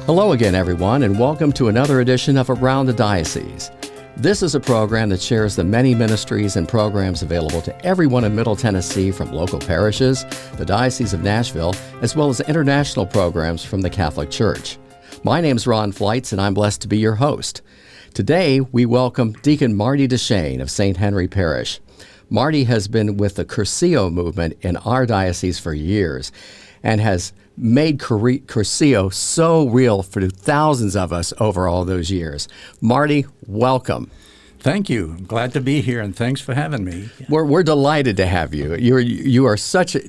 Hello again, everyone, and welcome to another edition of Around the Diocese. This is a program that shares the many ministries and programs available to everyone in Middle Tennessee, from local parishes, the Diocese of Nashville, as well as international programs from the Catholic Church. My name's Ron Flietz, and I'm blessed to be your host. Today, we welcome Deacon Marty Deschenes of St. Henry Parish. Marty has been with the Cursillo movement in our diocese for years and has made Cursillo so real for thousands of us over all those years. Marty, welcome. Thank you. I'm glad to be here, and thanks for having me. We're delighted to have you. You are such a...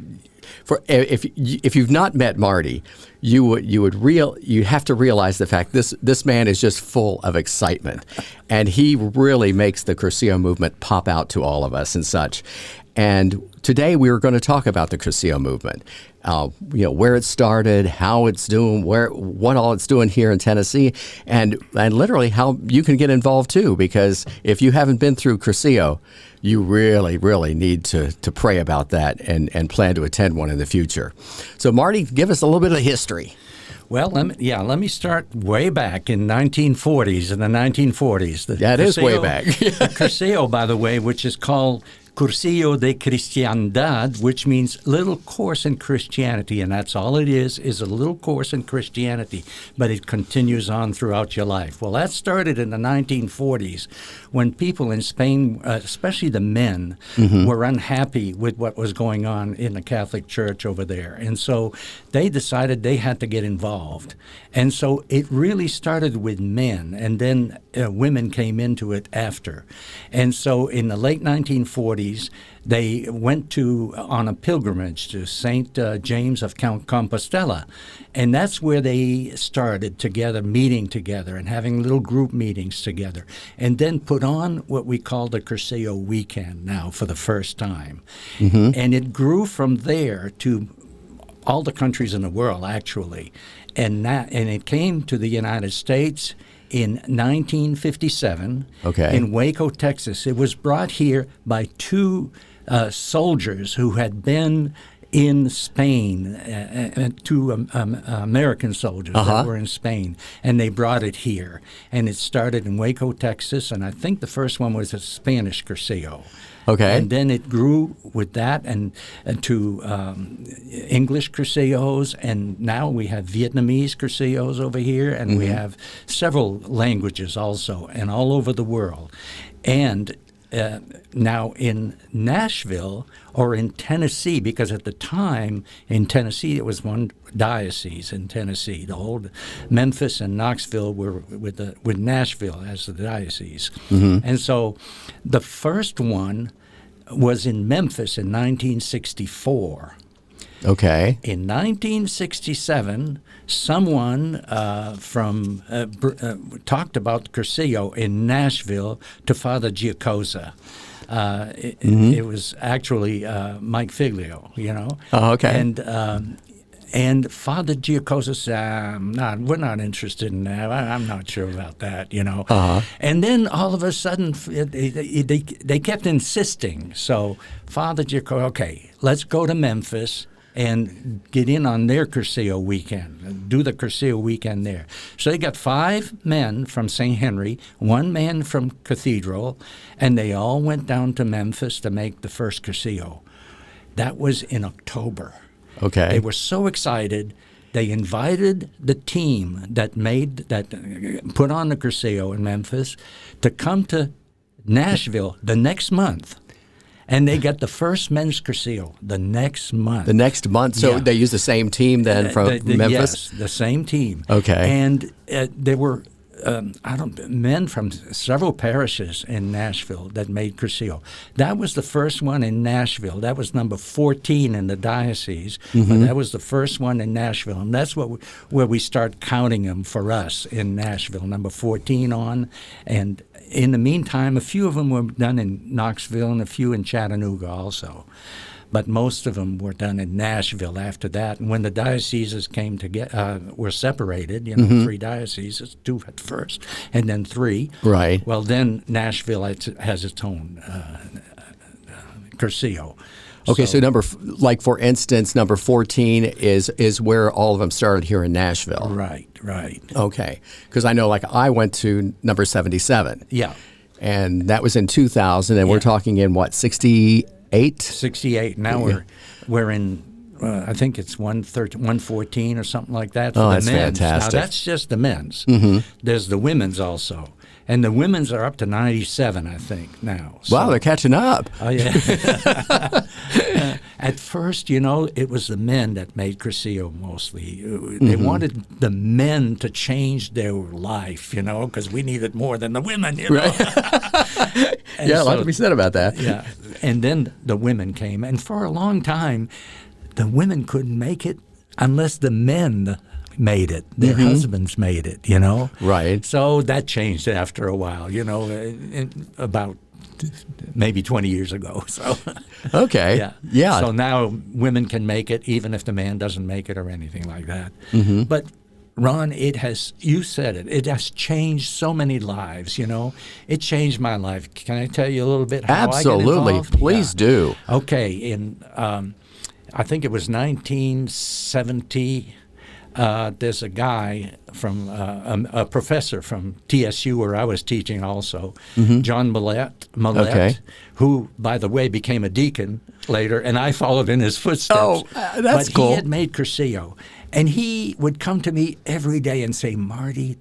If you've not met Marty, you have to realize the fact this man is just full of excitement, and he really makes the Cursillo movement pop out to all of us and such. And today we are going to talk about the Cursillo movement, where it started, how it's doing, what all it's doing here in Tennessee, and literally how you can get involved too. Because if you haven't been through Cursillo, you really, really need to pray about that and plan to attend one in the future. So, Marty, give us a little bit of history. Well, let me start way back in 1940s. In the 1940s, that is way back. The Cursillo, by the way, which is called Cursillo de Cristiandad, which means little course in Christianity, and that's all it is a little course in Christianity, but it continues on throughout your life. Well, that started in the 1940s when people in Spain, especially the men, were unhappy with what was going on in the Catholic Church over there, and so they decided they had to get involved. And so it really started with men, and then women came into it after. And so in the late 1940s, they went on a pilgrimage to St. James of Compostela, and that's where they started together, meeting together and having little group meetings together, and then put on what we call the Cursillo weekend now for the first time. And it grew from there to all the countries in the world, actually, and it came to the United States in 1957 in Waco, Texas. It was brought here by two soldiers who had been in Spain, two American soldiers that were in Spain, and they brought it here. And it started in Waco, Texas, and I think the first one was a Spanish Cursillo. Okay. And then it grew with that and to English Cursillos, and now we have Vietnamese Cursillos over here, and we have several languages also, and all over the world. And now in Nashville or in Tennessee, because at the time in Tennessee it was one diocese in Tennessee. The whole Memphis and Knoxville were with Nashville as the diocese. And so the first one was in Memphis in 1964. Okay. In 1967, someone talked about Cursillo in Nashville to Father Giacosa. It was actually Mike Figlio, Oh, okay. And Father Giacosa said, we're not interested in that. I'm not sure about that, And then all of a sudden, they kept insisting. So Father Giacosa, okay, let's go to Memphis and get in on their Cursillo weekend, do the Cursillo weekend there. So they got 5 men from St. Henry, 1 man from Cathedral, and they all went down to Memphis to make the first Cursillo. That was in October. Okay. They were so excited, they invited the team that put on the Cursillo in Memphis to come to Nashville the next month. And they got the first men's Cursillo the next month. The next month? So they used the same team then from Memphis? Yes, the same team. Okay. And there were men from several parishes in Nashville that made Cursillo. That was the first one in Nashville. That was number 14 in the diocese. But that was the first one in Nashville. And that's where we start counting them for us in Nashville, number 14 on. And in the meantime, a few of them were done in Knoxville and a few in Chattanooga also. But most of them were done in Nashville after that. And when the dioceses came together, were separated, 3 dioceses, 2 at first, and then 3. Right. Well, then Nashville has its own Cursillo. Okay, so like for instance, number 14 is where all of them started here in Nashville. Right. Okay, because I know like I went to number 77. Yeah. And that was in 2000, and we're talking in what, 68? 68. Now we're in. I think it's 114 or something like that for Oh, the that's men's. fantastic. Now that's just the men's. Mm-hmm. There's the women's also, and the women's are up to 97, I think now. Wow, they're catching up. Oh yeah. At first, it was the men that made Cursillo mostly. They wanted the men to change their life, because we needed more than the women. Right. Yeah, a lot to be said about that. Yeah, and then the women came, and for a long time, the women couldn't make it unless the men made it. Their husbands made it, Right. So that changed after a while, about maybe 20 years ago. So Okay. Yeah. So now women can make it even if the man doesn't make it or anything like that. But Ron, you said it has changed so many lives, It changed my life. Can I tell you a little bit how Absolutely. I get involved? Please do. Okay. I think it was 1970. There's a guy from a professor from TSU where I was teaching also, John Millett, Okay. who, by the way, became a deacon later, and I followed in his footsteps. Oh, that's but cool. He had made Cursillo, and he would come to me every day and say, Marty,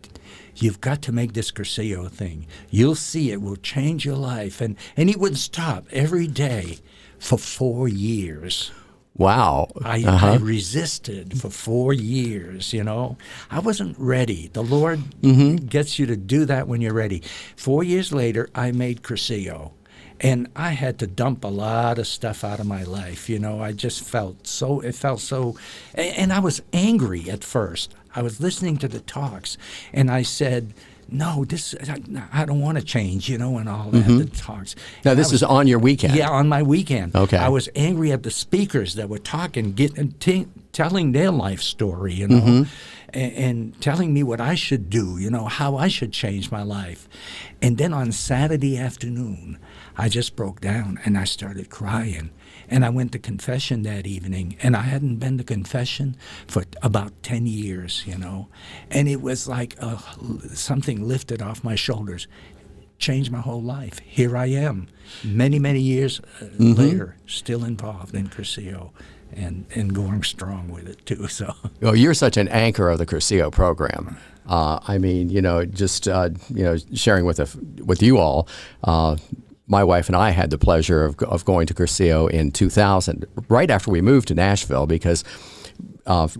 you've got to make this Cursillo thing. You'll see it will change your life. And he would stop every day for 4 years. Wow. I resisted for 4 years, I wasn't ready. The Lord gets you to do that when you're ready. 4 years later, I made Cursillo, and I had to dump a lot of stuff out of my life. I just felt so, and I was angry at first. I was listening to the talks, and I said, no, I don't want to change, and all that, the talks. Now, this is on your weekend? Yeah, on my weekend. Okay. I was angry at the speakers that were talking, telling their life story, and telling me what I should do, how I should change my life. And then on Saturday afternoon, I just broke down, and I started crying. And I went to confession that evening, and I hadn't been to confession for about 10 years, And it was like something lifted off my shoulders, changed my whole life. Here I am, many, many years later, still involved in Cursillo and going strong with it, too. So. Well, you're such an anchor of the Cursillo program. Sharing with you all, my wife and I had the pleasure of going to Cursillo in 2000, right after we moved to Nashville, because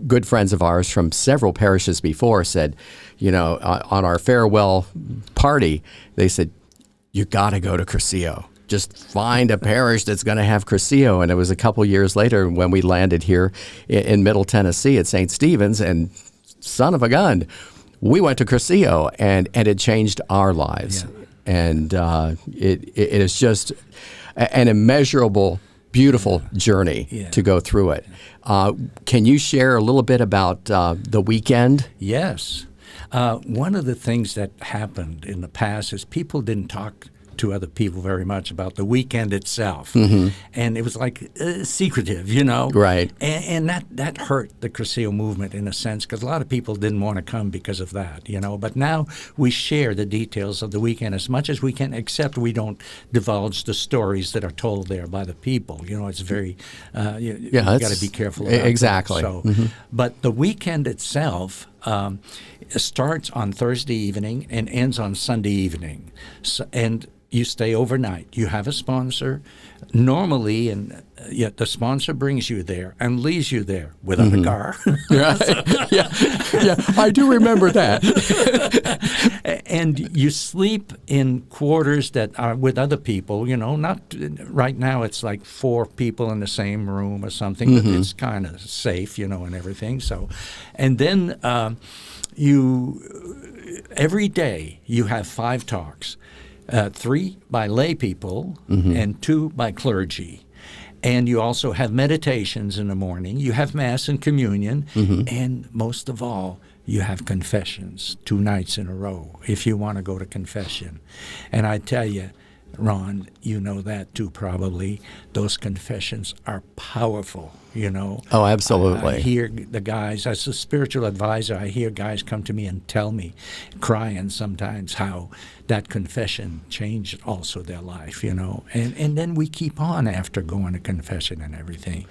good friends of ours from several parishes before said, on our farewell party, they said, you got to go to Cursillo. Just find a parish that's going to have Cursillo. And it was a couple years later when we landed here in Middle Tennessee at St. Stephen's, and son of a gun, we went to Cursillo, and it changed our lives. Yeah. And it is just an immeasurable, beautiful journey to go through it. Can you share a little bit about the weekend? Yes. One of the things that happened in the past is people didn't talk to other people very much about the weekend itself. And it was like secretive, Right. And that hurt the Cursillo movement in a sense, because a lot of people didn't want to come because of that, But now we share the details of the weekend as much as we can, except we don't divulge the stories that are told there by the people. It's very, you got to be careful about exactly. that. So, but the weekend itself starts on Thursday evening and ends on Sunday evening. And you stay overnight. You have a sponsor normally, and yet the sponsor brings you there and leaves you there without a car. Right. Yeah, I do remember that. And you sleep in quarters that are with other people. Not right now. It's like 4 people in the same room or something, but it's kind of safe, and everything. So, and then every day you have 5 talks. 3 by lay people and 2 by clergy. And you also have meditations in the morning. You have Mass and communion. And most of all, you have confessions 2 nights in a row if you want to go to confession. And I tell you, Ron, you know that too probably. Those confessions are powerful, you know. Oh, absolutely. I hear the guys, as a spiritual advisor, I hear guys come to me and tell me, crying sometimes, how that confession changed also their life, you know. And then we keep on after going to confession and everything.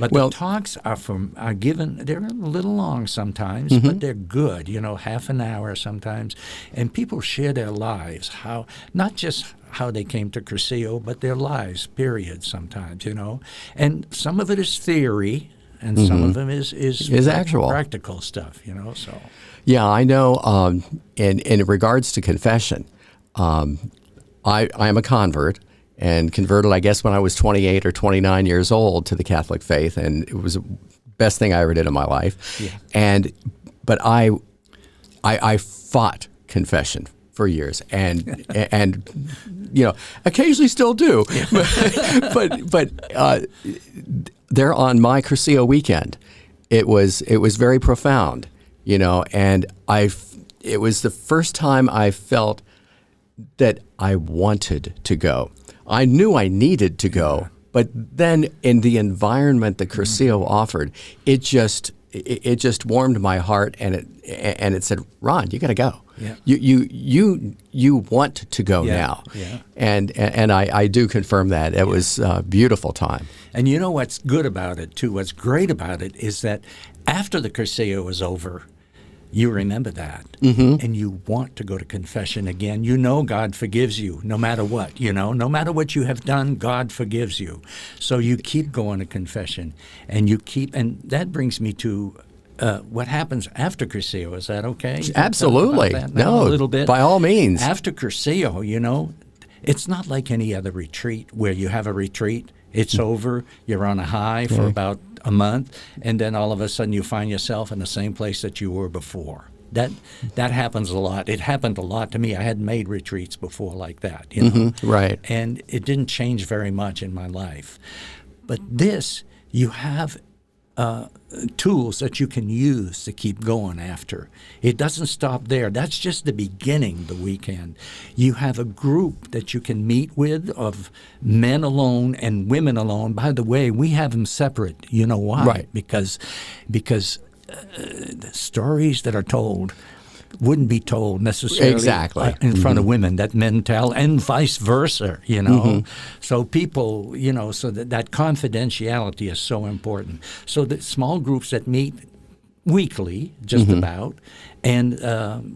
But the talks are given, they're a little long sometimes, but they're good, you know, half an hour sometimes. And people share their lives, how, not just how they came to Cursillo, but their lives, period, sometimes, you know. And some of it is theory, and some of them is actual. Practical stuff, you know, so. Yeah, I know in regards to confession, I am a convert. And converted, I guess, when I was 28 or 29 years old to the Catholic faith, and it was the best thing I ever did in my life. Yeah. But I fought confession for years, and you know, occasionally still do. But there on my Cursillo weekend, it was very profound, you know, and it was the first time I felt that I wanted to go. I knew I needed to go, but then in the environment that Cursillo offered, it just warmed my heart, and it said, Ron, you got to go. Yeah. You want to go now. Yeah. And I do confirm that. It was a beautiful time. And you know what's good about it too, what's great about it is that after the Cursillo was over, you remember that, and you want to go to confession again. You know God forgives you no matter what, you know. No matter what you have done, God forgives you. So you keep going to confession, and that brings me to what happens after Cursillo. Is that okay? Absolutely. No, a little bit. By all means. After Cursillo, you know, it's not like any other retreat where you have a retreat, it's over, you're on a high for about a month, and then all of a sudden you find yourself in the same place that you were before. That happens a lot. It happened a lot to me. I had made retreats before like that, you know. Right. And it didn't change very much in my life. But this, you have tools that you can use to keep going after. It doesn't stop there. That's just the beginning, the weekend. You have a group that you can meet with of men alone and women alone. By the way, we have them separate. You know why? Right. Because the stories that are told wouldn't be told necessarily in front of women that men tell, and vice versa, you know. So people, you know, so that confidentiality is so important. So the small groups that meet weekly, just about, and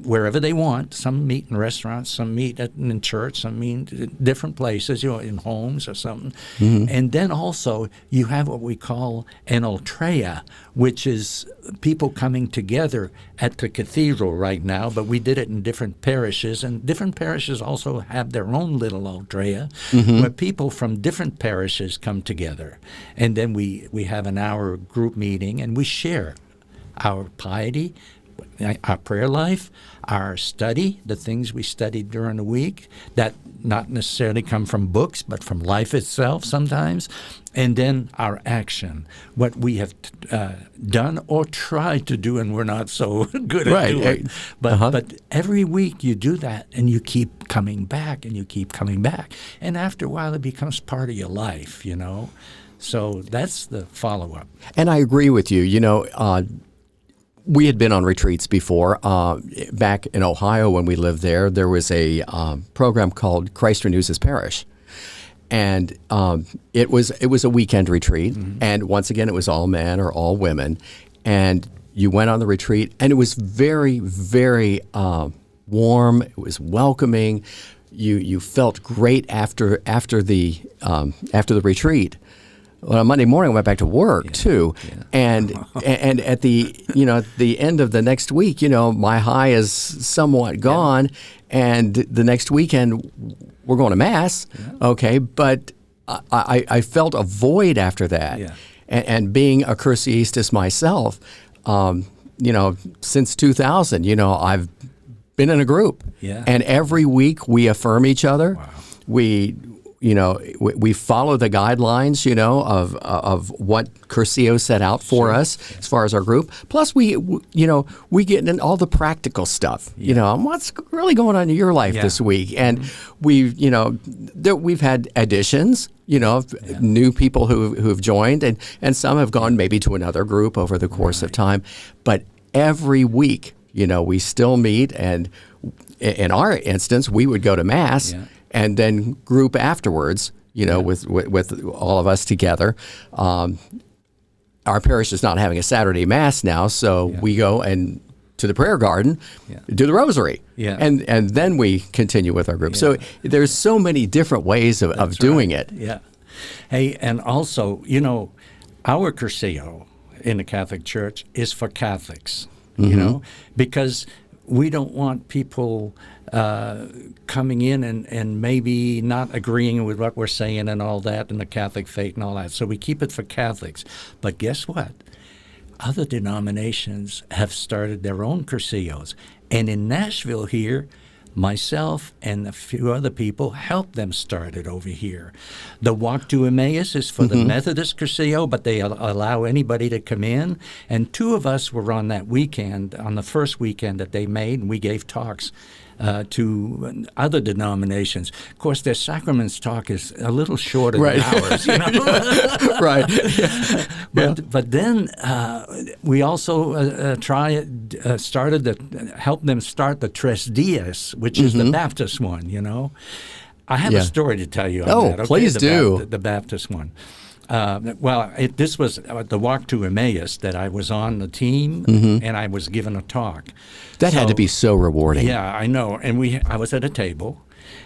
wherever they want. Some meet in restaurants, some meet in church, some meet at different places, you know, in homes or something. And then also you have what we call an ultrea, which is people coming together at the cathedral right now, but we did it in different parishes, and different parishes also have their own little ultrea, where people from different parishes come together. And then we have an hour group meeting, and we share our piety, our prayer life, our study, the things we studied during the week that not necessarily come from books, but from life itself sometimes, and then our action, what we have done or tried to do and we're not so good at doing. But every week you do that, and you keep coming back, and you keep coming back. And after a while it becomes part of your life, you know. So that's the follow-up. And I agree with you. You know, we had been on retreats before. Back in Ohio when we lived there, there was a program called Christ Renews His Parish. And it was a weekend retreat. And once again, it was all men or all women. And you went on the retreat, and it was very, very warm. It was welcoming. You felt great after the retreat. Well, on Monday morning, I went back to work too, and at the the end of the next week, you know, my high is somewhat gone, and the next weekend we're going to mass, okay, but I felt a void after that, and being a Cursillist myself, you know, since 2000, you know, I've been in a group, and every week we affirm each other, we we follow the guidelines, of what Cursillo set out for us as far as our group. Plus, we get in all the practical stuff. What's really going on in your life this week, and we've had additions. New people who've joined, and some have gone maybe to another group over the course of time. But every week, we still meet, and in our instance, we would go to Mass. Yeah. And then group afterwards, with all of us together. Our parish is not having a Saturday Mass now, so we go and to the prayer garden, do the rosary, and then we continue with our group. So there's so many different ways of doing it. Yeah. Hey, and also, our Cursillo in the Catholic Church is for Catholics, because we don't want people coming in and maybe not agreeing with what we're saying and all that in the Catholic faith and all that. So we keep it for Catholics. But guess what? Other denominations have started their own Cursillos. And in Nashville here, myself and a few other people helped them start it over here. The Walk to Emmaus is for the Methodist Cursillo, but they allow anybody to come in. And two of us were on that weekend, on the first weekend that they made, and we gave talks to other denominations. Of course, their sacraments talk is a little shorter than ours, Right. But then we also started to help them start the Tres Dias, which is the Baptist one, I have a story to tell you on that. Okay? Please do. The Baptist one. This was the Walk to Emmaus that I was on the team, and I was given a talk. That had to be so rewarding. Yeah, I know. And I was at a table,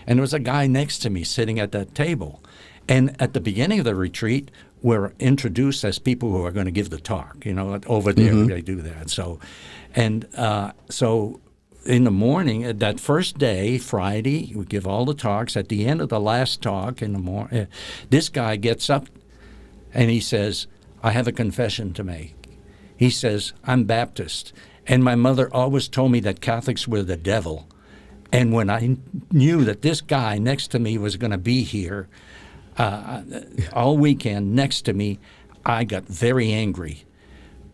and there was a guy next to me sitting at that table. And at the beginning of the retreat, we're introduced as people who are going to give the talk. Over there they do that. So in the morning, that first day, Friday, we give all the talks. At the end of the last talk in the morning, this guy gets up and he says, I have a confession to make. He says, I'm Baptist, and my mother always told me that Catholics were the devil. And when I knew that this guy next to me was going to be here all weekend next to me, I got very angry.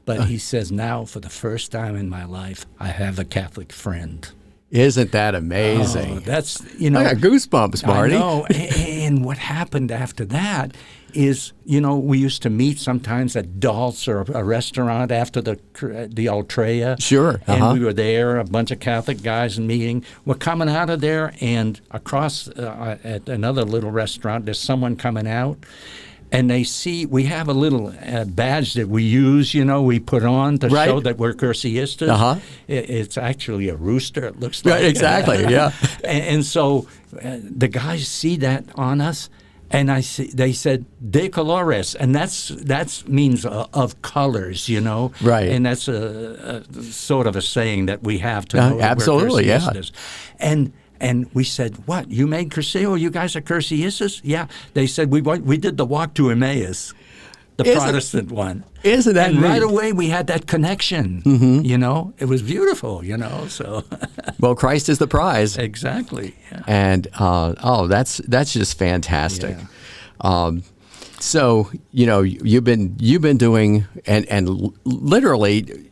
But he says, now, for the first time in my life, I have a Catholic friend. Isn't that amazing? Oh, that's, I got goosebumps, Marty. I know. And what happened after that is, we used to meet sometimes at Dalt's or a restaurant after the Altrea. Sure. And we were there, a bunch of Catholic guys meeting. We're coming out of there, and across at another little restaurant, there's someone coming out. And they see, we have a little badge that we use, we put on to show that we're Cursillistas. It's actually a rooster, it looks like. Right, exactly, yeah. And so the guys see that on us, and they said, de colores, and that means of colors, Right. And that's a sort of a saying that we have to know absolutely, we're Cursillistas. And we said, what, you made Cursillo? You guys are Cursillistas? Yeah. They said, we did the Walk to Emmaus, the Protestant one. Isn't that neat? Right away we had that connection, It was beautiful, so. Well, Christ is the prize. Exactly. Yeah. And, that's just fantastic. Yeah. So, you've been doing, and literally,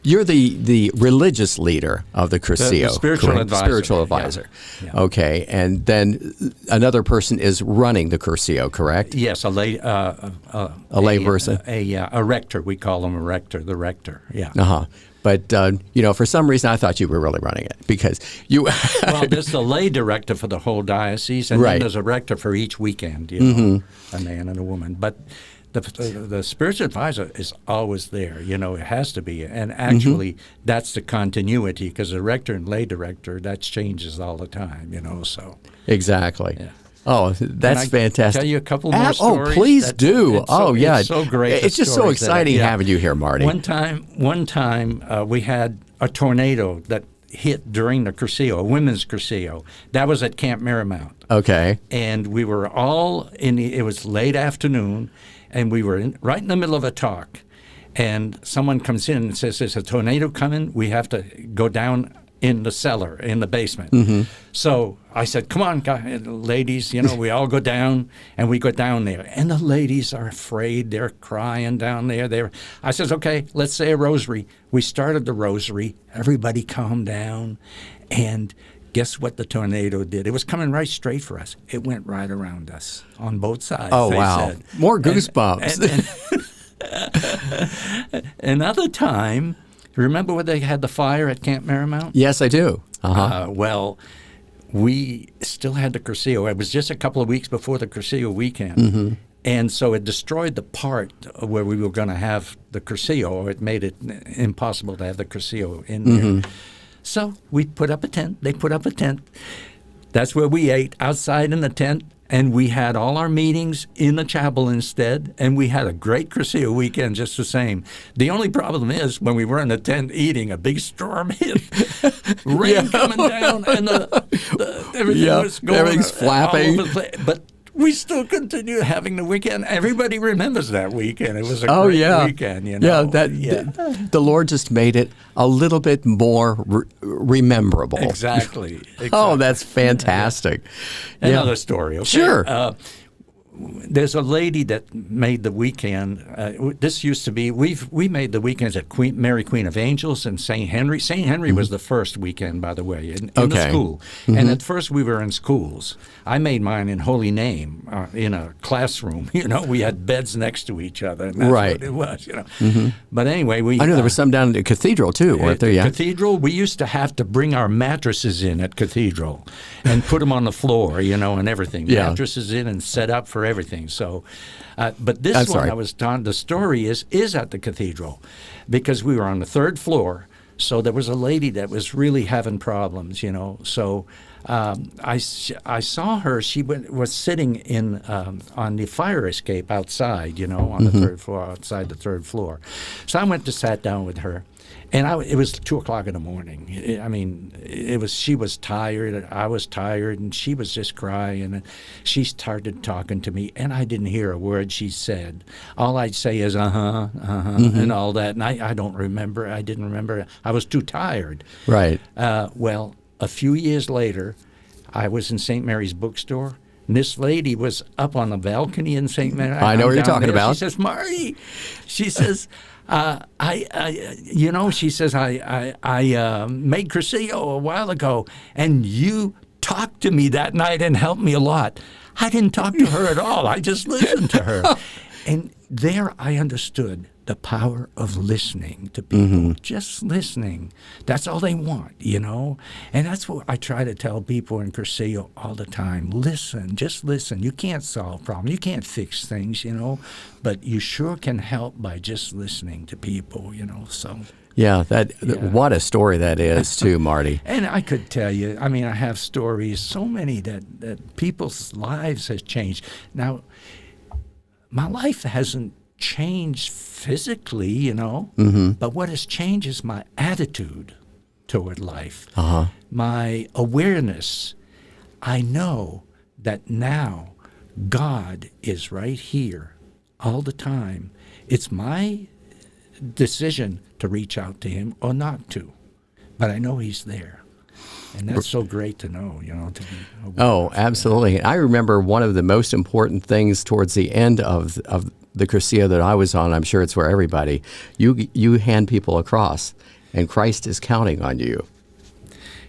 you're the religious leader of the Cursillo. The spiritual advisor. Spiritual advisor. Yeah. Okay. And then another person is running the Cursillo, correct? Yes, a lay person. A rector. We call him a rector, the rector. Yeah. But, for some reason, I thought you were really running it because you... Well, there's the lay director for the whole diocese, and then there's a rector for each weekend, a man and a woman. But the spiritual advisor is always there, it has to be. And actually, that's the continuity, because the rector and lay director, that changes all the time, so. Exactly. Yeah. Oh, that's fantastic. Tell you a couple more stories? Oh, please do. It's so great. It's just so exciting having you here, Marty. One time we had a tornado that hit during the Cursillo, a women's Cursillo. That was at Camp Marymount. Okay. And we were all it was late afternoon, and we were right in the middle of a talk. And someone comes in and says, there's a tornado coming. We have to go down in the cellar, in the basement. So I said, come on, ladies, we all go down, and we go down there. And the ladies are afraid. They're crying down there. I says, okay, let's say a rosary. We started the rosary. Everybody calmed down. And guess what the tornado did? It was coming right straight for us. It went right around us on both sides. Oh, they wow. said. More goosebumps. Another time, remember when they had the fire at Camp Marymount? Yes, I do. Well, we still had the Cursillo. It was just a couple of weeks before the Cursillo weekend. And so it destroyed the part where we were going to have the Cursillo, or it made it impossible to have the Cursillo in there. So we put up a tent. They put up a tent. That's where we ate, outside in the tent. And we had all our meetings in the chapel instead, and we had a great Cursillo weekend just the same. The only problem is when we were in the tent eating, a big storm hit, rain coming down, and everything was going everything's flapping. all over the place. But we still continue having the weekend. Everybody remembers that weekend. It was a great weekend, Yeah, the Lord just made it a little bit more rememberable. Exactly. Oh, that's fantastic. Another story, okay? Sure. There's a lady that made the weekend. This used to be, we made the weekends at Mary Queen of Angels and St. Henry. St. Henry was the first weekend, by the way, in the school. And at first we were in schools. I made mine in Holy Name in a classroom. We had beds next to each other. And that's what it was, But anyway, I know there was some down at the cathedral, too, weren't there? Yeah. Cathedral, we used to have to bring our mattresses in at Cathedral and put them on the floor, and everything. Mattresses in and set up for everything. So, but this one I was telling, the story is at the cathedral, because we were on the third floor. So there was a lady that was really having problems, So I saw her. She was sitting in on the fire escape outside, on the third floor, outside the third floor. So I went to sat down with her. And it was 2:00 in the morning. She was tired. I was tired, and she was just crying. And she started talking to me, and I didn't hear a word she said. All I'd say is and all that. And I don't remember. I didn't remember. I was too tired. Right. Well, a few years later, I was in St. Mary's bookstore. And this lady was up on the balcony in St. Mary's. I know what you're talking about. She says, Marty, she says, she says, I made Cursillo a while ago, and you talked to me that night and helped me a lot. I didn't talk to her at all. I just listened to her. And there I understood the power of listening to people, just listening. That's all they want, And that's what I try to tell people in Cursillo all the time. Listen, just listen. You can't solve problems. You can't fix things, but you sure can help by just listening to people, so... Yeah, what a story that is, too, Marty. And I could tell you, I have stories, so many that people's lives has changed. Now, my life hasn't changed physically, but what has changed is my attitude toward life, my awareness. I know that now God is right here all the time. It's my decision to reach out to him or not to, but I know he's there. And that's so great to know, to be aware. Absolutely. I remember one of the most important things towards the end of the Cursillo that I was on, I'm sure it's for everybody, you hand people a cross, and Christ is counting on you.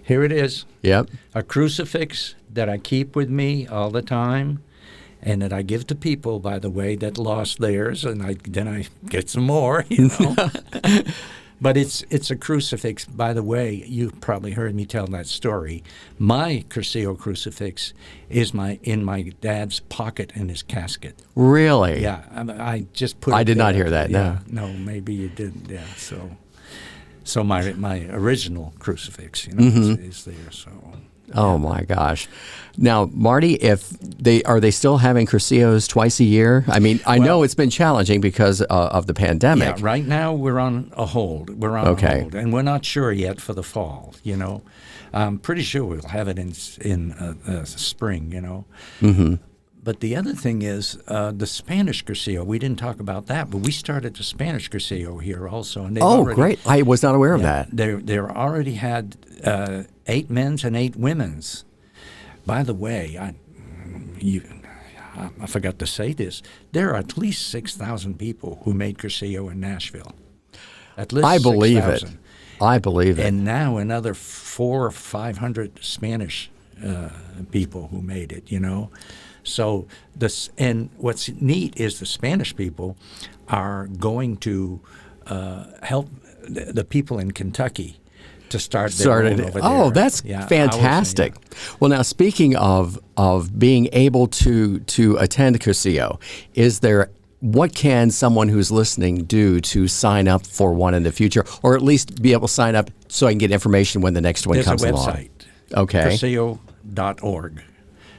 Here it is. Yep. A crucifix that I keep with me all the time, and that I give to people, by the way, that lost theirs, and then I get some more, But it's a crucifix. By the way, you probably heard me tell that story. My Cursillo crucifix is in my dad's pocket in his casket. Really? Yeah, I just put. I did there. not hear that. Yeah, no, maybe you didn't. Yeah, so my original crucifix, is there. So. Oh my gosh! Now, Marty, are they still having Cursillos twice a year? I know it's been challenging because of the pandemic. Yeah, right now we're on a hold. We're on a hold, and we're not sure yet for the fall. I'm pretty sure we'll have it in spring. But the other thing is the Spanish Cursillo. We didn't talk about that, but we started the Spanish Cursillo here also. And Great. I was not aware of that. They already had 8 men's and 8 women's. By the way, I forgot to say this. There are at least 6,000 people who made Cursillo in Nashville. At least I believe 6,000. it. I believe it. And now another 400 or 500 Spanish people who made it, So and what's neat is the Spanish people are going to help the people in Kentucky to start their own over there. Oh, that's fantastic. Well, now speaking of being able to attend Cursillo, what can someone who's listening do to sign up for one in the future, or at least be able to sign up so I can get information when the next one comes along? There's a website. Okay. Cursillo.org.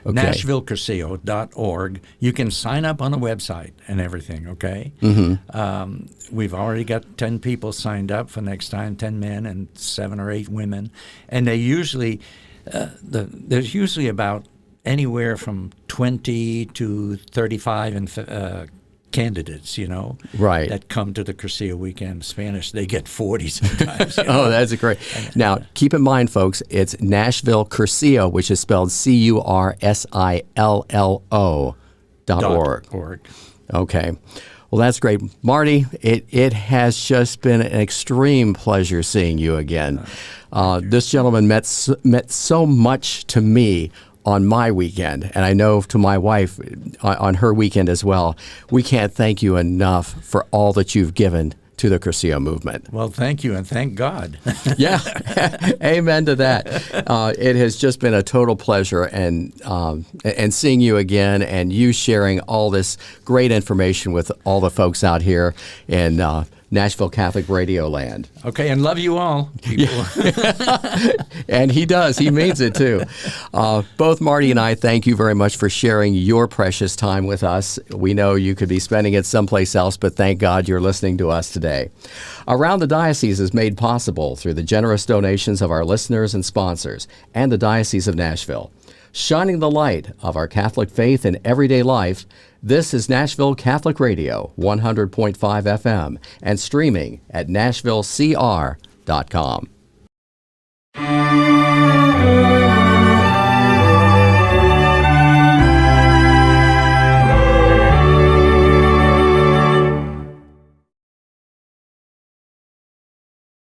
Okay. NashvilleCursillo.org. You can sign up on the website and everything, okay? Mm-hmm. We've already got 10 people signed up for next time, 10 men and 7 or 8 women. And they usually, there's usually about anywhere from 20 to 35 candidates, right, that come to the Cursillo weekend. Spanish, they get 40 sometimes. Oh, that's great. Now, keep in mind, folks, it's Nashville Cursillo, which is spelled Cursillo.org. Okay. Well, that's great. Marty, it has just been an extreme pleasure seeing you again. This gentleman meant so much to me on my weekend, and I know to my wife on her weekend as well. We can't thank you enough for all that you've given to the Cursillo movement. Well, thank you, and thank God. Yeah, amen to that. It has just been a total pleasure, and seeing you again, and you sharing all this great information with all the folks out here in Nashville Catholic Radio land. Okay, and love you all, people. Yeah. And he does. He means it, too. Both Marty and I thank you very much for sharing your precious time with us. We know you could be spending it someplace else, but thank God you're listening to us today. Around the Diocese is made possible through the generous donations of our listeners and sponsors and the Diocese of Nashville. Shining the light of our Catholic faith in everyday life, this is Nashville Catholic Radio, 100.5 FM, and streaming at nashvillecr.com.